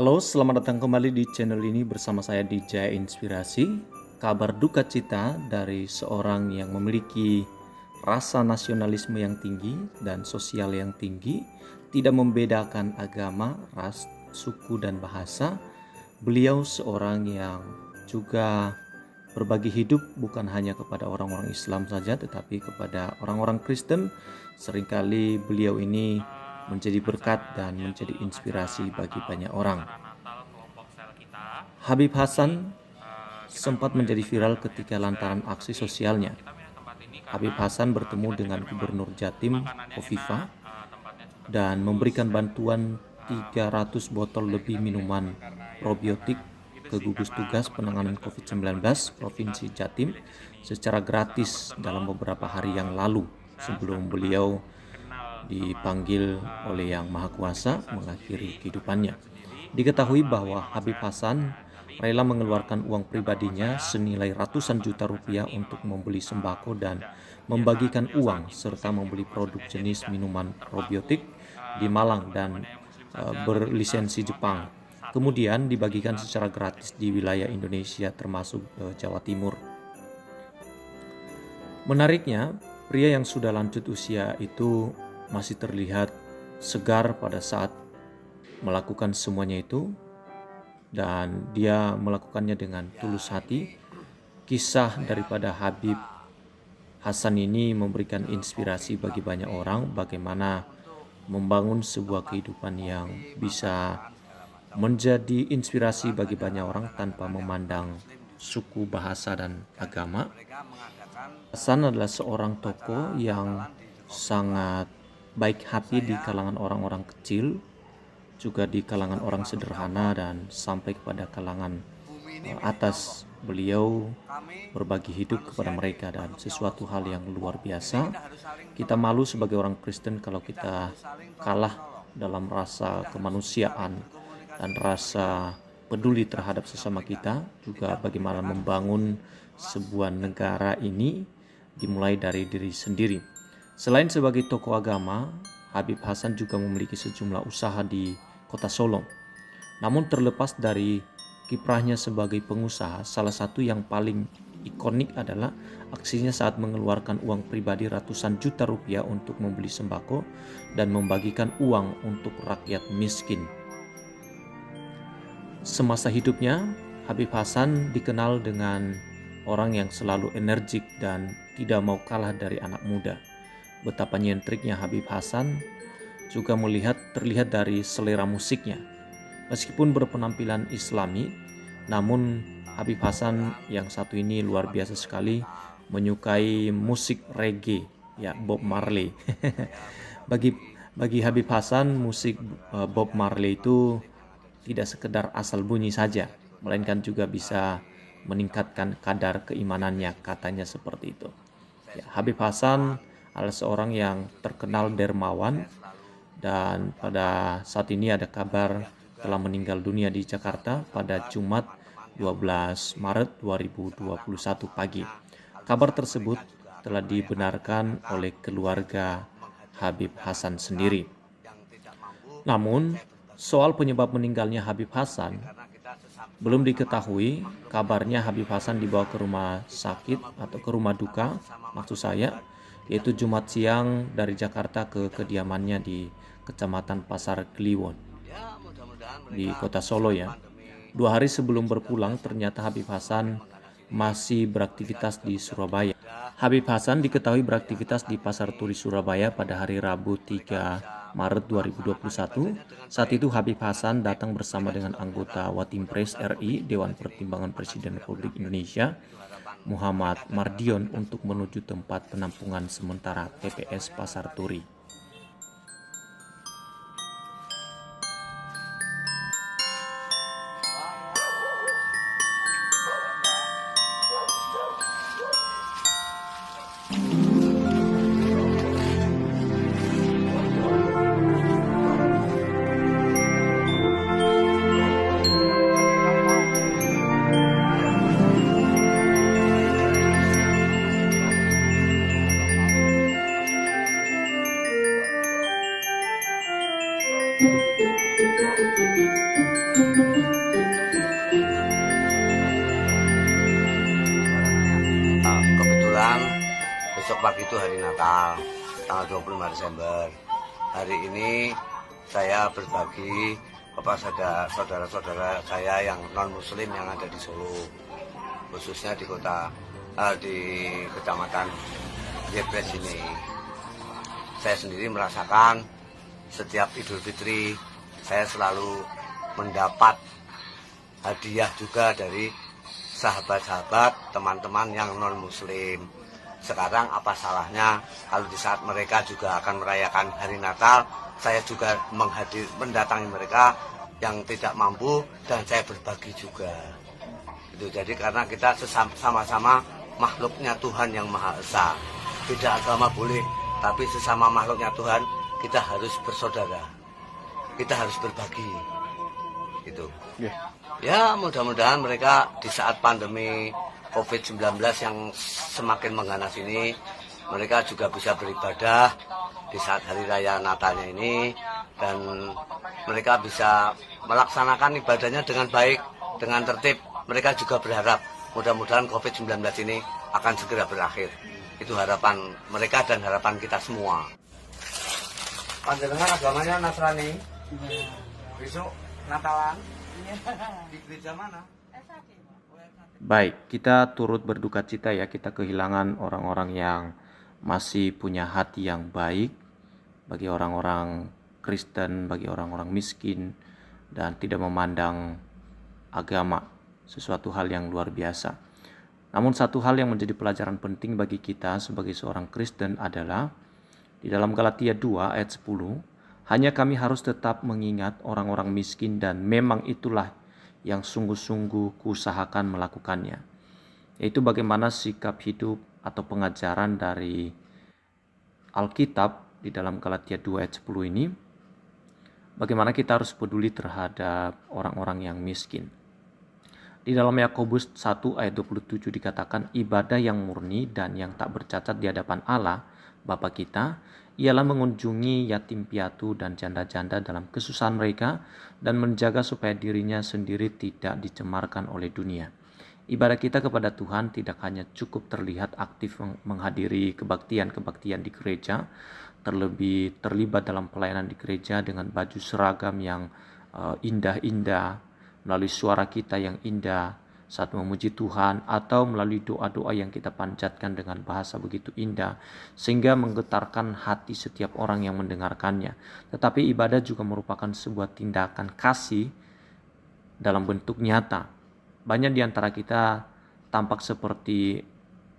Halo, selamat datang kembali di channel ini bersama saya di Jaya Inspirasi. Kabar duka cita dari seorang yang memiliki rasa nasionalisme yang tinggi dan sosial yang tinggi, tidak membedakan agama, ras, suku, dan bahasa. Beliau seorang yang juga berbagi hidup bukan hanya kepada orang-orang Islam saja, tetapi kepada orang-orang Kristen. Seringkali beliau ini menjadi berkat dan menjadi inspirasi bagi banyak orang. Habib Hasan sempat menjadi viral ketika lantaran aksi sosialnya. Habib Hasan bertemu dengan Gubernur Jatim, Khofifah, dan memberikan bantuan 300 botol lebih minuman probiotik ke gugus tugas penanganan COVID-19 Provinsi Jatim secara gratis dalam beberapa hari yang lalu sebelum beliau dipanggil oleh Yang Maha Kuasa mengakhiri kehidupannya. Diketahui bahwa Habib Hasan rela mengeluarkan uang pribadinya senilai ratusan juta rupiah untuk membeli sembako dan membagikan uang serta membeli produk jenis minuman probiotik di Malang dan berlisensi Jepang. Kemudian dibagikan secara gratis di wilayah Indonesia termasuk Jawa Timur. Menariknya, pria yang sudah lanjut usia itu masih terlihat segar pada saat melakukan semuanya itu, dan dia melakukannya dengan tulus hati. Kisah daripada Habib Hasan ini memberikan inspirasi bagi banyak orang bagaimana membangun sebuah kehidupan yang bisa menjadi inspirasi bagi banyak orang tanpa memandang suku, bahasa, dan agama. Hasan adalah seorang tokoh yang sangat baik hati di kalangan orang-orang kecil, juga di kalangan orang sederhana, dan sampai kepada kalangan atas. Beliau berbagi hidup kepada mereka dan sesuatu hal yang luar biasa. Kita malu sebagai orang Kristen kalau kita kalah dalam rasa kemanusiaan dan rasa peduli terhadap sesama kita. Juga bagaimana membangun sebuah negara ini dimulai dari diri sendiri. Selain sebagai tokoh agama, Habib Hasan juga memiliki sejumlah usaha di Kota Solo. Namun terlepas dari kiprahnya sebagai pengusaha, salah satu yang paling ikonik adalah aksinya saat mengeluarkan uang pribadi ratusan juta rupiah untuk membeli sembako dan membagikan uang untuk rakyat miskin. Semasa hidupnya, Habib Hasan dikenal dengan orang yang selalu energik dan tidak mau kalah dari anak muda. Betapa nyentriknya Habib Hasan juga terlihat dari selera musiknya. Meskipun berpenampilan Islami, namun Habib Hasan yang satu ini luar biasa sekali menyukai musik reggae, ya, Bob Marley. bagi Habib Hasan, musik Bob Marley itu tidak sekedar asal bunyi saja, melainkan juga bisa meningkatkan kadar keimanannya, katanya seperti itu. Ya, Habib Hasan adalah seorang yang terkenal dermawan, dan pada saat ini ada kabar telah meninggal dunia di Jakarta pada Jumat 12 Maret 2021 pagi. Kabar tersebut telah dibenarkan oleh keluarga Habib Hasan sendiri. Namun, soal penyebab meninggalnya Habib Hasan belum diketahui. Kabarnya Habib Hasan dibawa ke rumah sakit atau ke rumah duka, maksud saya, yaitu Jumat siang dari Jakarta ke kediamannya di Kecamatan Pasar Kliwon di Kota Solo, ya. 2 hari sebelum berpulang, ternyata Habib Hasan masih beraktivitas di Surabaya. Habib Hasan diketahui beraktivitas di Pasar Turi Surabaya pada hari Rabu 3 Maret 2021. Saat itu Habib Hasan datang bersama dengan anggota Watimpres RI Dewan Pertimbangan Presiden Republik Indonesia Muhammad Mardion untuk menuju tempat penampungan sementara TPS Pasar Turi. pagi itu hari Natal, tanggal 25 Desember. Hari ini saya berbagi kepada saudara-saudara saya yang non-muslim yang ada di Solo, khususnya di kecamatan Yepres ini. Saya sendiri merasakan setiap Idul Fitri saya selalu mendapat hadiah juga dari sahabat-sahabat, teman-teman yang non-muslim. Sekarang apa salahnya kalau di saat mereka juga akan merayakan hari Natal, saya juga mendatangi mereka yang tidak mampu dan saya berbagi juga. Itu jadi karena kita sama-sama makhluknya Tuhan yang Maha Esa. Beda agama boleh, tapi sesama makhluknya Tuhan kita harus bersaudara. Kita harus berbagi. Gitu. Ya, mudah-mudahan mereka di saat pandemi COVID-19 yang semakin mengganas ini, mereka juga bisa beribadah di saat hari raya Natalnya ini, dan mereka bisa melaksanakan ibadahnya dengan baik, dengan tertib. Mereka juga berharap mudah-mudahan COVID-19 ini akan segera berakhir. Itu harapan mereka dan harapan kita semua. Panjenengan agamanya Nasrani? Besok Natalan? Di gereja mana? Baik, kita turut berduka cita ya, kita kehilangan orang-orang yang masih punya hati yang baik bagi orang-orang Kristen, bagi orang-orang miskin, dan tidak memandang agama, sesuatu hal yang luar biasa. Namun satu hal yang menjadi pelajaran penting bagi kita sebagai seorang Kristen adalah di dalam Galatia 2 ayat 10, hanya kami harus tetap mengingat orang-orang miskin dan memang itulah yang sungguh-sungguh kuusahakan melakukannya. Yaitu bagaimana sikap hidup atau pengajaran dari Alkitab di dalam Galatia 2 ayat 10 ini. Bagaimana kita harus peduli terhadap orang-orang yang miskin. Di dalam Yakobus 1 ayat 27 dikatakan ibadah yang murni dan yang tak bercacat di hadapan Allah, Bapa kita, ialah mengunjungi yatim piatu dan janda-janda dalam kesusahan mereka dan menjaga supaya dirinya sendiri tidak dicemarkan oleh dunia. Ibadah kita kepada Tuhan tidak hanya cukup terlihat aktif menghadiri kebaktian-kebaktian di gereja, terlebih terlibat dalam pelayanan di gereja dengan baju seragam yang indah-indah, melalui suara kita yang indah saat memuji Tuhan, atau melalui doa-doa yang kita panjatkan dengan bahasa begitu indah sehingga menggetarkan hati setiap orang yang mendengarkannya. Tetapi ibadah juga merupakan sebuah tindakan kasih dalam bentuk nyata. Banyak di antara kita tampak seperti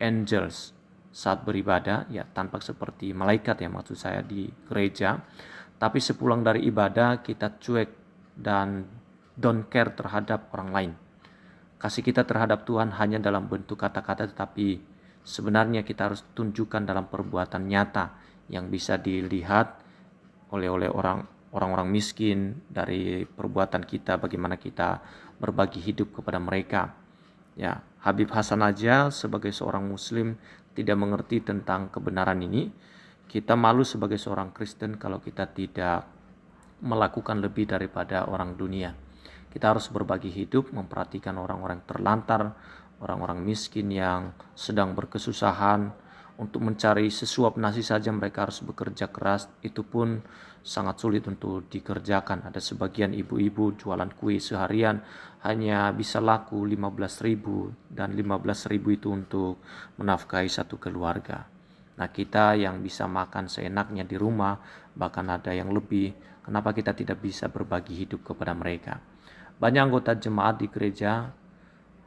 angels saat beribadah, ya tampak seperti malaikat ya maksud saya di gereja, tapi sepulang dari ibadah kita cuek dan don't care terhadap orang lain. Kasih kita terhadap Tuhan hanya dalam bentuk kata-kata, tetapi sebenarnya kita harus tunjukkan dalam perbuatan nyata yang bisa dilihat oleh orang-orang miskin dari perbuatan kita, bagaimana kita berbagi hidup kepada mereka. Ya, Habib Hasan aja sebagai seorang muslim tidak mengerti tentang kebenaran ini. Kita malu sebagai seorang Kristen kalau kita tidak melakukan lebih daripada orang dunia. Kita harus berbagi hidup, memperhatikan orang-orang terlantar, orang-orang miskin yang sedang berkesusahan. Untuk mencari sesuap nasi saja mereka harus bekerja keras, itu pun sangat sulit untuk dikerjakan. Ada sebagian ibu-ibu jualan kue seharian hanya bisa laku 15.000 dan 15.000 itu untuk menafkahi satu keluarga. Nah, kita yang bisa makan seenaknya di rumah, bahkan ada yang lebih, kenapa kita tidak bisa berbagi hidup kepada mereka? Banyak anggota jemaat di gereja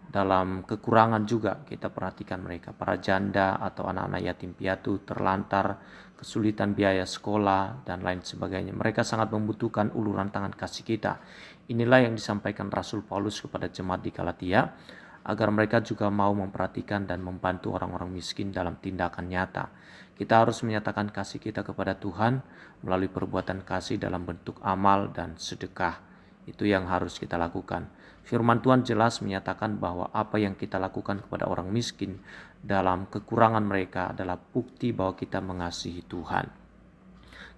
dalam kekurangan juga kita perhatikan mereka. Para janda atau anak-anak yatim piatu, terlantar, kesulitan biaya sekolah, dan lain sebagainya. Mereka sangat membutuhkan uluran tangan kasih kita. Inilah yang disampaikan Rasul Paulus kepada jemaat di Galatia, agar mereka juga mau memperhatikan dan membantu orang-orang miskin dalam tindakan nyata. Kita harus menyatakan kasih kita kepada Tuhan melalui perbuatan kasih dalam bentuk amal dan sedekah. Itu yang harus kita lakukan. Firman Tuhan jelas menyatakan bahwa apa yang kita lakukan kepada orang miskin dalam kekurangan mereka adalah bukti bahwa kita mengasihi Tuhan.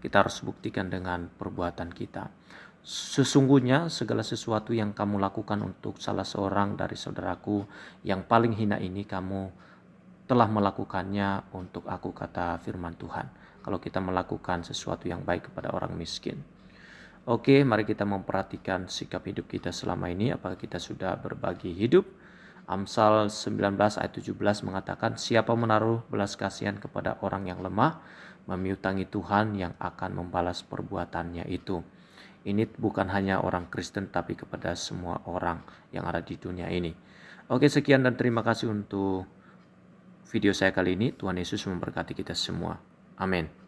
Kita harus buktikan dengan perbuatan kita. Sesungguhnya segala sesuatu yang kamu lakukan untuk salah seorang dari saudaraku yang paling hina ini, kamu telah melakukannya untuk aku, kata firman Tuhan. Kalau kita melakukan sesuatu yang baik kepada orang miskin. Oke, mari kita memperhatikan sikap hidup kita selama ini. Apakah kita sudah berbagi hidup? Amsal 19 ayat 17 mengatakan, siapa menaruh belas kasihan kepada orang yang lemah, memiutangi Tuhan yang akan membalas perbuatannya itu. Ini bukan hanya orang Kristen, tapi kepada semua orang yang ada di dunia ini. Oke, sekian dan terima kasih untuk video saya kali ini. Tuhan Yesus memberkati kita semua. Amin.